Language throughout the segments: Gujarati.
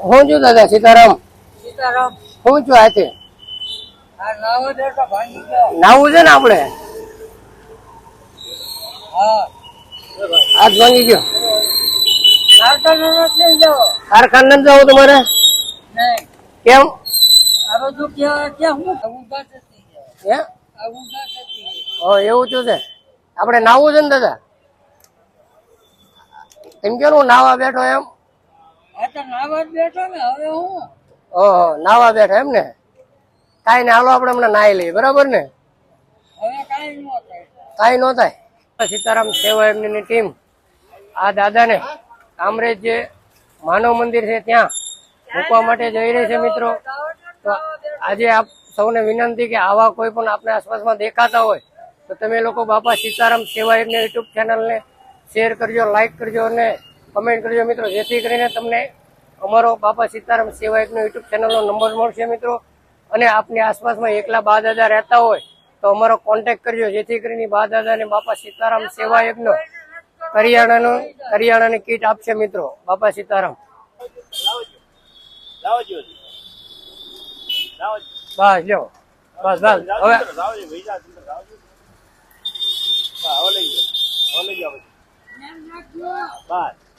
હું છું દાદા સીતારામ. સીતારામ. હું છું આતે આ નાવો દે તો ભાંગી ગયો. નાવું છે ને આપણે. હા હાથ ભાંગી ગયો. કારખાને નથી લઈ જાઓ. કારખાને નથી જવું તમારે? નહીં. કેમ? આ બધું ક્યાં હું ઊંઘા થતી હે? આ ઊંઘા થતી ઓ એવું છું છે. આપણે નાવું છે ને દાદા. એમ કેવું નાવા બેઠો એમ? આ તો નાવા જ બેઠો ને હવે હું ઓહો નાવા બેઠો એમ ને. કાંઈ ને હાલો આપણે હમણાં નાઈ લઈએ બરાબર ને. હવે કાંઈ ન થાય. કાંઈ ન થાય. સીતારામ સેવા એમની ટીમ આ દાદાને કામરેજ જે માનવ મંદિર છે ત્યાં મૂકવા માટે જઈ રહી છે મિત્રો. તો આજે આપ સૌને વિનંતી કે આવા કોઈ પણ આપણે આસપાસમાં દેખાતા હોય તો તમે લોકો બાપા સીતારામ સેવા એમની યુટ્યુબ ચેનલને શેર કરજો, લાઈક કરજો અને કમેન્ટ કરજો મિત્રો, જેથી કરીને તમને અમારો બાપા સીતારામ સેવા એકનો યુટ્યુબ ચેનલનો નંબર મળશે મિત્રો. અને આપની આસપાસમાં એકલા બા દાદા રહેતા હોય તો અમારો કોન્ટેક્ટ કરજો, જેથી કરીને બા દાદા અને બાપા સીતારામ સેવા એકનો કરિયાણાની કીટ આપશે મિત્રો બાપા સીતારામ. બસ લ્યો બસ બસ હવે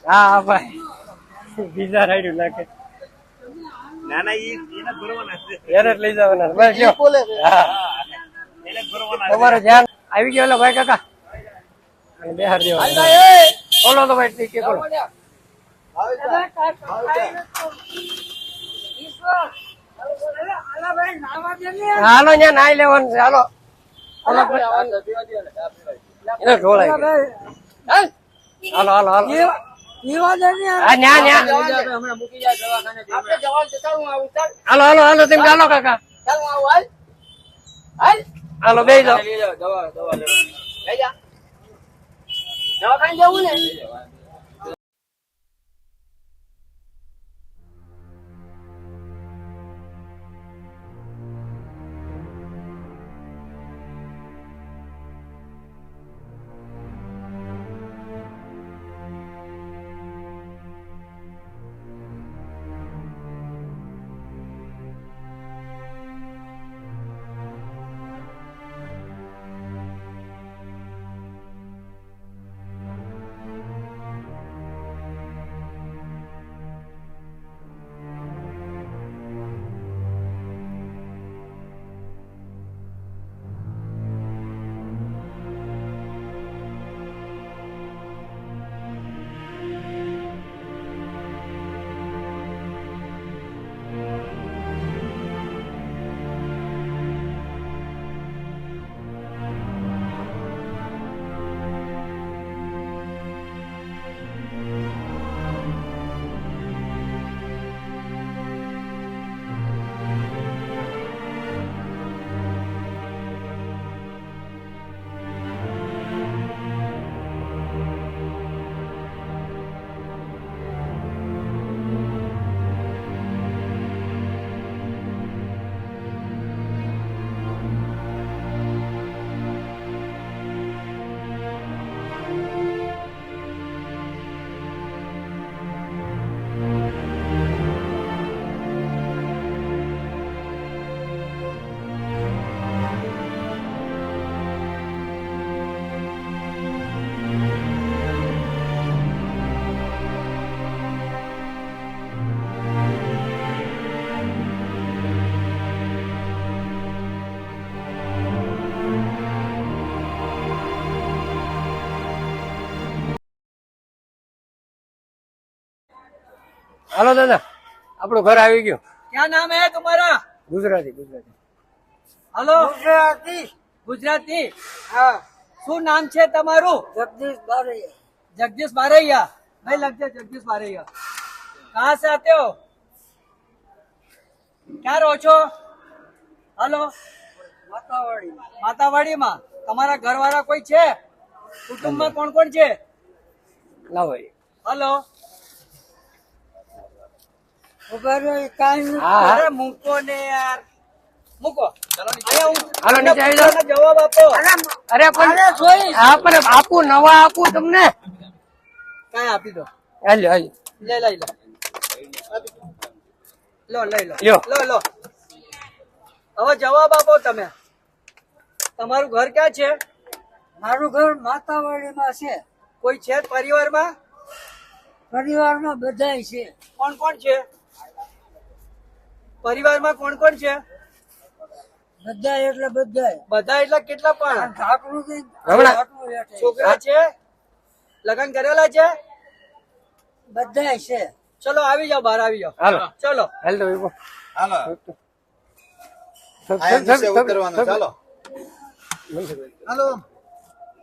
હા ભાઈ બીજા રાઈડ નાખે એને જ લઈ જવાના બસ લ્યો. તમારે ધ્યાન આવી ગયો ભાઈ કાકા બેહાર દેવા બોલો તો ભાઈ ઠીક બોલો. હાલો ત્યાં નાઈ લેવાનું છે. હાલો એને ઢોળાય. હાલો હાલો હાલો હાલો હાલો હાલો તેમ ચાલો કાકા હાલો બે જાઓ. જવું ને હાલો દાદા આપણું ઘર આવી ગયું. क्या नाम है तुम्हारा? ગુજરાતી ગુજરાતી हेलो गुजराती हाँ શું નામ છે તમારું? જગદીશ બારૈયા. जगदीश बारैया भाई लग जाए जगदीश बारैया कहाँ से आते हो? ક્યાં રહો છો? हेलो માતાવાડી. માતાવાડીમાં તમારા ઘરવાળા કોઈ છે? કુટુંબમાં કોણ કોણ છે? ના ભાઈ हेलो હા મૂકો ને યાર મૂકો. હાલો નીચે આવી જાઓ. જવાબ આપો. અરે પણ હા પણ આપું નવા આપું તમને. કઈ આપી દો. હાલ્યો હાલ્યો લે લઈ લે. લો લઈ લો લ્યો. લો લો હવે જવાબ આપો તમે. તમારું ઘર ક્યાં છે? મારું ઘર માતાવાડીમાં છે. કોઈ છે પરિવારમાં? પરિવારમાં બધાય છે. કોણ કોણ છે પરિવારમાં? કોણ કોણ છે? બધાય એટલે બધાય. બધા એટલે કેટલા પણ? ઢાકણું થી હમણાં. ઢાકણું બેઠે. છોકરા છે? લગ્ન કરેલા છે? બધાય છે. ચલો આવી જાઓ, બહાર આવી જાઓ. હાલો ચલો હાલ તો વિપો. હાલો સબ, આ સબ, નીચે સબ, ઉતરવાનું સબ. ચાલો હાલો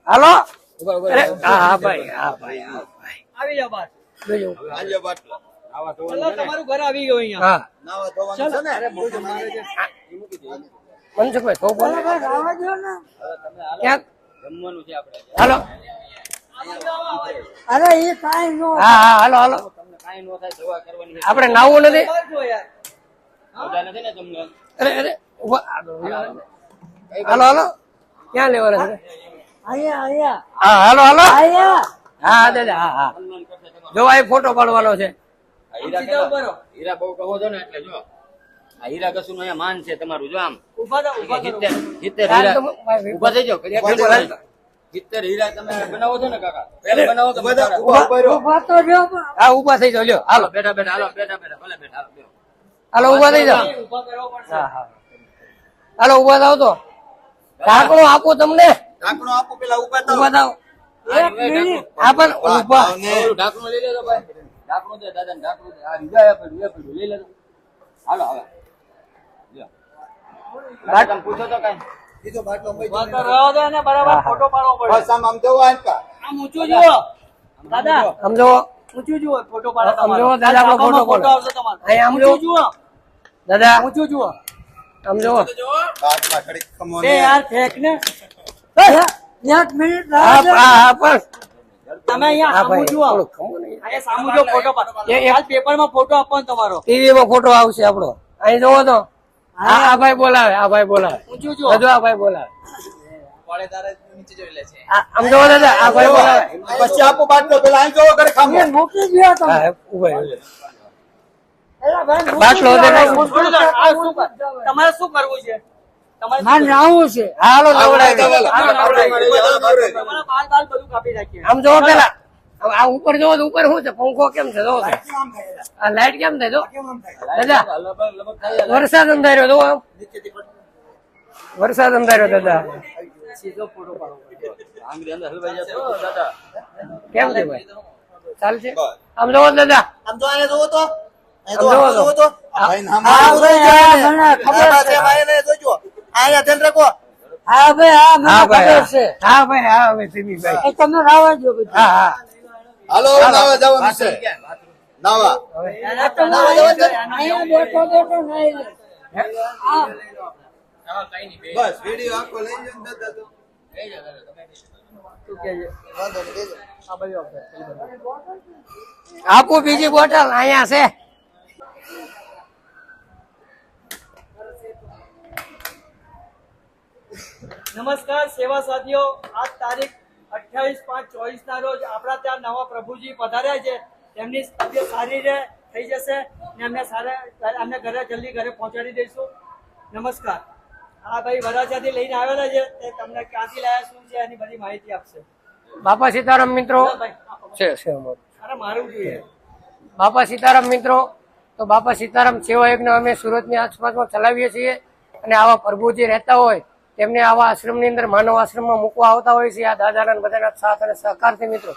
હાલો અરે હા હા ભાઈ હા ભાઈ હા ભાઈ આવી જાઓ બહાર. જોજો. આજે બાટલો ચલો તમારું ઘર આવી ગયું અહીંયા. હા નાવા ધોવાનું છે ને મનસુખભાઈ તો બોલો આવવા દો ને. ક્યાંક હાલો અરે એ કાંઈ નો હા હા હાલો હાલો આપણે નાવું નથી. બહાર જો યાર. અરે અરે ઉભા. હાલો હાલો ક્યાં લેવાના છે? અહીંયા અહીંયા હા હાલો હાલો અહીંયા હા દાદા હા હા જો આ ફોટો પાડવાનો છે. સીધા ઉભા રહો. હીરા બહુ કહો છો ને એટલે જો આ હીરા કશું નું અહીંયા માન છે તમારું જો આમ ઉભા થાઓ, ઉભા કરો. 70 હીરા ઉભા થઈ જાઓ કડિયા ઉભા ઉભા થઈ થઈ જાઓ. 70 હીરા તમે બનાવો છો ને કાકા પહેલા બનાવો તો બધા બધા ઉભા ઉભા રહ્યો ઉભા તો રહ્યો પણ હા ઉભા થઈ જાઓ લ્યો હાલો બેઠા બેઠા હાલો બેઠા બેઠા ભલે બેઠા હાલો બેહો. હાલો ઉભા થઈ જાઓ. ઉભા કરવો પડશે. હા હા હાલો ઉભા થાવ તો ઢાંકણું આપું તમને. ઢાંકણું આપો પેલા ઉભા થાવ ઉભા થાવ એક મિનિટ હા પણ ઉભા ઓલું ઢાંકણું લઈ લેજો ભાઈ ઢાંકણું દે દાદા ઢાંકણું દે આ રીજા પડ્યું એ પડ્યું લઈ લેજો હાલો હવે લ્યો. બાટ આમ પૂછો તો કાઈ બીજો બાટલો મઈ ઉભા તો રહો દે ને બરાબર ફોટો પાડવો પડે. બસ આમ આમ જવો આંકા આમ ઊંચું જુઓ દાદા, સમજો ઊંચું જુઓ ફોટો પાડે આમ તમારો. જુઓ દાદા, આપણો ફોટો ફોટો પાડો. આવશે તમારો. અહીં આમ ઊંચું જુઓ, દાદા ઊંચું જુઓ. સમજો બાટલા ઘડીક ખમો એ ને યાર ફેંક ને. એક મિનિટ હા રાહ દે. હા હા પણ તમે અહીંયા હા સામું ભાઈ જુઓ. થોડુંક ખમો નહીં. અહીંયા સામું જુઓ, ફોટો પાડો. કાલ પેપરમાં ફોટો આપવાનો તમારો. ટીવી માં ફોટો આવશે આપણો અહીં જોવો તો હા આ ભાઈ બોલાવે આ ભાઈ બોલાવે ઊંચું જુઓ. બધું આ ભાઈ બોલાવે આમ જોવો દાદા આ ભાઈ બોલાવે પછી આપો બાટલો પેલા અહીં જોવો ઘડીક ખમો એ મૂકી દ્યો તમે. હા ઉભા રહો. એલા ભાઈ મૂકી બાટલો દ્યો. દે નાખો. થોડું દર. આ શું કર- તમારે શું કરવું છે? તમારે શું મારે નાવું છે. હાલો હાલો, નવડાવી હાલો, દો. હાલો, હાલો, હાલો. તમારા બાલ બાલ બધું કાપી નાખીએ. આમ જોવો પેલા આ ઉપર જોવો તો ઉપર શું છે પંખો કેમ છે જોવો તો. આ લાઈટ કેમ થાય જો દાદા વરસાદ અંધાર્યો જોવો આમ વરસાદ અંધાર્યો દાદા સીધો ફોટો પાડો. આંગળી અંદર હલવાઈ જતો દાદા કેમ છે ભાઈ ચાલશે આમ જોવો દાદા આમ તો અહીંયા જોવો તો આમ જોવો તો આ ભાઈ નામ હા ભાઈ હા મને ખબર આ છે. છે ભાઈ ને જોજો અહીંયા ધ્યાન રાખો હા ભાઈ હા મને હા ખબર ભાઈ છે. હા ભાઈ હા હવે ધીમી ભાઈ એ તમે રાવા દો બધું. હા હા હાલો નાવા જવાનું છે નાવા આ તો ના અહીંયા બેઠો બેઠો નહીં લે. હા બસ વિડિયો આખો લઈ જજો ને દાદા તો શું કહે છે? વાંધો નહીં દેજો. આ બાજુ આપો. આપો બીજી બોટલ અહીંયા છે નમસ્કાર સેવા સાથીઓ, આજ તારીખ 28/5/24 ના રોજ આપણા ત્યાં નવા પ્રભુજી પધાર્યા છે. તેમની તબિયત સારી રહે થઈ જશે ને એમને ઘરે જલ્દી ઘરે પહોંચાડી દઈશું. નમસ્કાર. આ ભાઈ વરાછાથી લઈને આવેલા છે, તે તમને ક્યાંથી લાયા શું છે એની બધી માહિતી આપશે. બાપા સીતારામ મિત્રો ભાઈ, આપો. છે અમારું. અરે મારું જોઈએ. બાપા સીતારામ મિત્રો તો બાપા સીતારામ સેવા યજ્ઞ અમે સુરતની આસપાસમાં ચલાવીએ છીએ અને આવા પ્રભુજી રહેતા હોય તેમને આવા આશ્રમની અંદર માનવ આશ્રમમાં મૂકવા આવતા હોય છે આ દાદાના બધાના સાથ અને સહકારથી મિત્રો.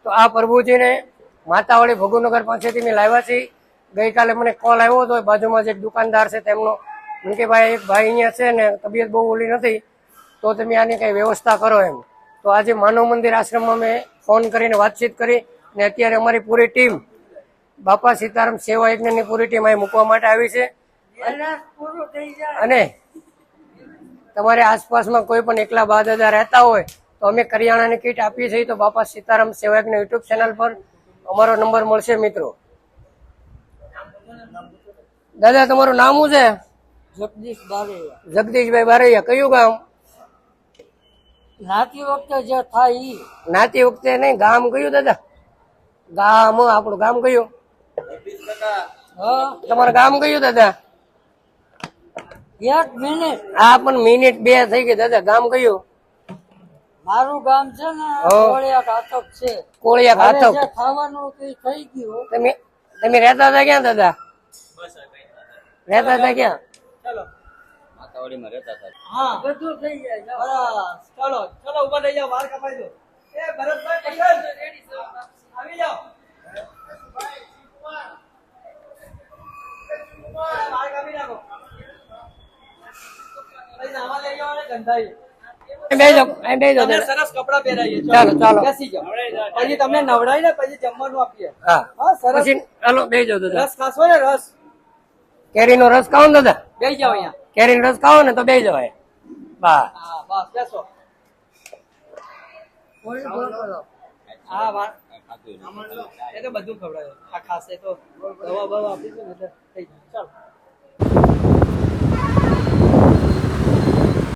તો આ પ્રભુજીને માતાવાળી ભગુનગર પાસેથી મેં લાવ્યા છે. ગઈકાલે મને કોલ આવ્યો હતો બાજુમાં જે એક દુકાનદાર છે તેમનો મને કે ભાઈ એક ભાઈ અહીંયા છે ને તબિયત બહુ ઓલી નથી તો તમે આની કઈ વ્યવસ્થા કરો એમ. તો આજે માનવ મંદિર આશ્રમમાં મેં ફોન કરીને વાતચીત કરી ને અત્યારે અમારી પૂરી ટીમ બાપા સીતારામ સેવા યજ્ઞની પૂરી ટીમ અહીં મૂકવા માટે આવી છે. કૈલાસ પૂરું થઈ જાય. અને તમારે આસપાસમાં કોઈ પણ એકલા બા દાદા રહેતા હોય તો અમે કરિયાણાની કીટ આપીએ છીએ. તો બાપા સીતારામ સેવા યજ્ઞ યુટ્યુબ ચેનલ પર અમારો નંબર મળશે મિત્રો. દાદા તમારું નામ શું છે? જગદીશ બારૈયા. જગદીશભાઈ બારૈયા. કયું ગામ? નાતી વખતે જે થાય ઈ. નાતી વખતે નહીં ગામ કયું દાદા? ગામ આપણું ગામ કયું? હા તમારું ગામ કયું દાદા? 1 મિનિટ હા પણ મિનિટ 2 થઈ ગઈ દાદા. ગામ કયું? મારું ગામ છે ને હા. કોળિયા ઘાતક છે. કોળિયા હવે ઘાતક. જે ખાવાનું કઈ થઈ ગયું તમે રહેતા હતા ક્યાં દાદા? રહેતા હતા ક્યાં? ચલો માતાવાડીમાં રહેતા હતા. હા બધું થઈ જાય જાઓ. બસ ચલો ચલો ઉભા થઈ જાઓ, વાર કપાઈ દો. એ ભરતભાઈ પટેલ આવી જાઓ. વાર કાપી નાખો. પછી નાવા લઈ જાઓ અને ગંધાઈ. બેજો બેજો તમને દાદા. સરસ કપડાં પહેરાવીએ. ચાલો, ચાલો. બેસી જાઓ. પછી તમને નવડાવી ને પછી જમવાનું આપીએ. હા હા સરસ. પછી ચાલો બેજો દાદા. રસ ખાશો ને રસ? કેરીનો રસ ખાઓ ને દાદા? બેસી જાઓ અહીંયા. કેરીનો રસ ખાઓ ને તો બે જવાય. બસ. હા બસ બેસો. હા વાર કાંઈ ખાધું નહીં. એ તો બધું ખવડાવે. આ ખાશે તો દવા બવા આપી દો ને એટલે થઈ જાય.